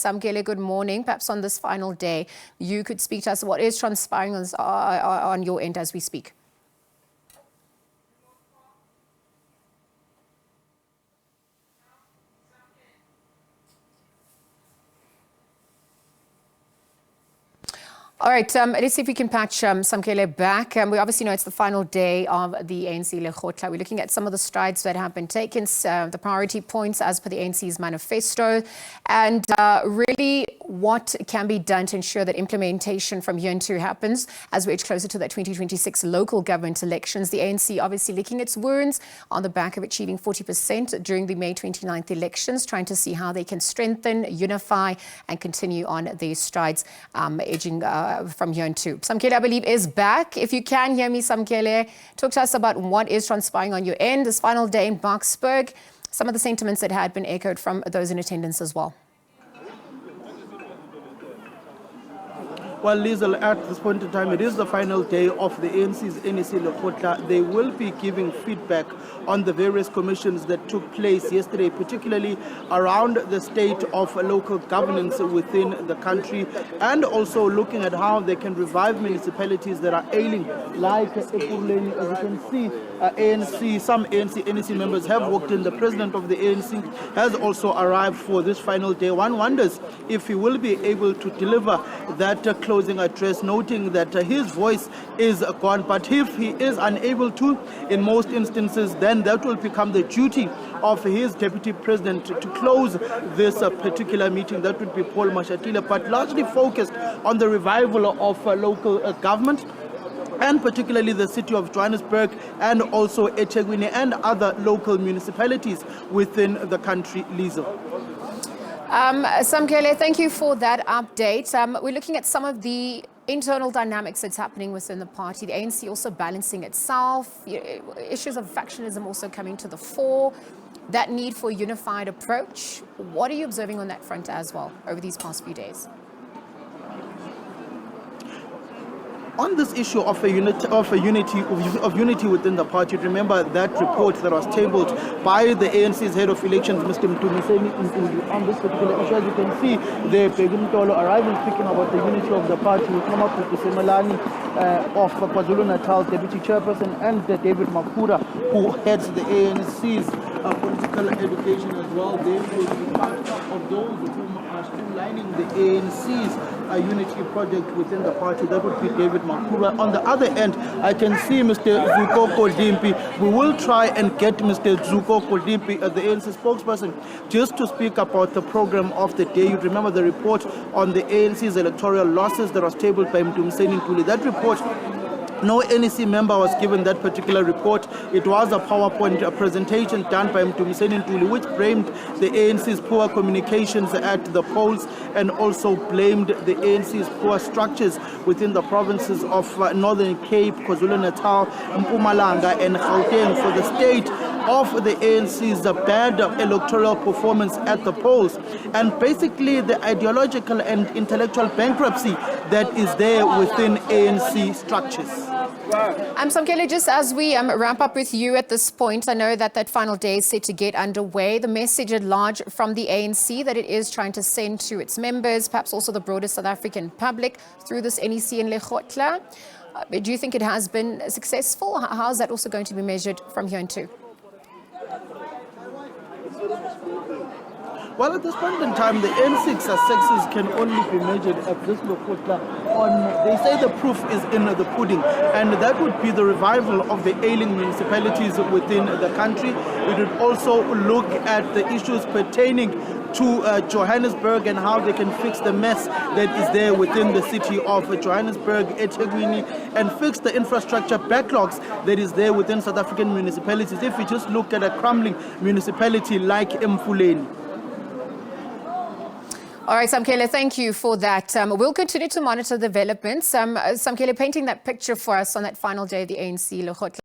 Samkele, good morning. Perhaps on this final day, you could speak to us what is transpiring on your end as we speak. All right, let's see if we can patch Samkele back. We obviously know it's the final day of the ANC Lekgotla. We're looking at some of the strides that have been taken, the priority points as per the ANC's manifesto, and really what can be done to ensure that implementation from here on two happens as we edge closer to that 2026 local government elections. The ANC obviously licking its wounds on the back of achieving 40% during the May 29th elections, trying to see how they can strengthen, unify, and continue on these strides, edging from here on two. Samkele, I believe, is back. If you can hear me, Samkele, talk to us about what is transpiring on your end, this final day in Boksburg, some of the sentiments that had been echoed from those in attendance as well. Well, Liesl, at this point in time, it is the final day of the ANC's NEC Lekgotla. They will be giving feedback on the various commissions that took place yesterday, particularly around the state of local governance within the country, and also looking at how they can revive municipalities that are ailing, like Ekurhuleni. As you can see, some ANC NEC members have walked in. The president of the ANC has also arrived for this final day. One wonders if he will be able to deliver that closing address, noting that his voice is gone. But if he is unable to, in most instances, then that will become the duty of his deputy president to close this particular meeting. That would be Paul Mashatile, but largely focused on the revival of local government, and particularly the city of Johannesburg and also eThekwini and other local municipalities within the country, Liesl. Samkele, thank you for that update. We're looking at some of the internal dynamics that's happening within the party. The ANC also balancing itself, issues of factionalism also coming to the fore, that need for a unified approach. What are you observing on that front as well over these past few days? On this issue of unity within the party, remember that report that was tabled by the ANC's head of elections, Mr. Mtumiseni, on this particular issue. As you can see, the Pegumtolo arriving speaking about the unity of the party. We come up with the Semelani of KwaZulu-Natal deputy chairperson, and David Makura, who heads the ANC's political education as well. They will be part of those who are streamlining the ANC's unity project within the party. That would be David Makura. On the other end, I can see Mr. Zuko Koldimpi. We will try and get Mr. Zuko Koldimpi, the ANC spokesperson, just to speak about the program of the day. You remember the report on the ANC's electoral losses that was tabled by Mtumiseni Ntuli. That report, no NEC member was given that particular report. It was a PowerPoint presentation done by Mtumiseni Ntuli, which blamed the ANC's poor communications at the polls and also blamed the ANC's poor structures within the provinces of Northern Cape, KwaZulu-Natal, Mpumalanga and Gauteng for the state of the ANC's bad electoral performance at the polls, and basically the ideological and intellectual bankruptcy that is there within ANC structures. Samkele, just as we wrap up with you at this point, I know that final day is set to get underway. The message at large from the ANC that it is trying to send to its members, perhaps also the broader South African public through this NEC and Lekgotla, do you think it has been successful? How is that also going to be measured from here on too? Well, at this point in time, the ANC successes can only be measured at this Lekgotla on, they say the proof is in the pudding, and that would be the revival of the ailing municipalities within the country. It would also look at the issues pertaining to Johannesburg and how they can fix the mess that is there within the city of Johannesburg, eThekwini, and fix the infrastructure backlogs that is there within South African municipalities. If we just look at a crumbling municipality like Ekurhuleni. All right, Samkele, thank you for that. We'll continue to monitor developments. Samkele, painting that picture for us on that final day of the ANC Lekgotla.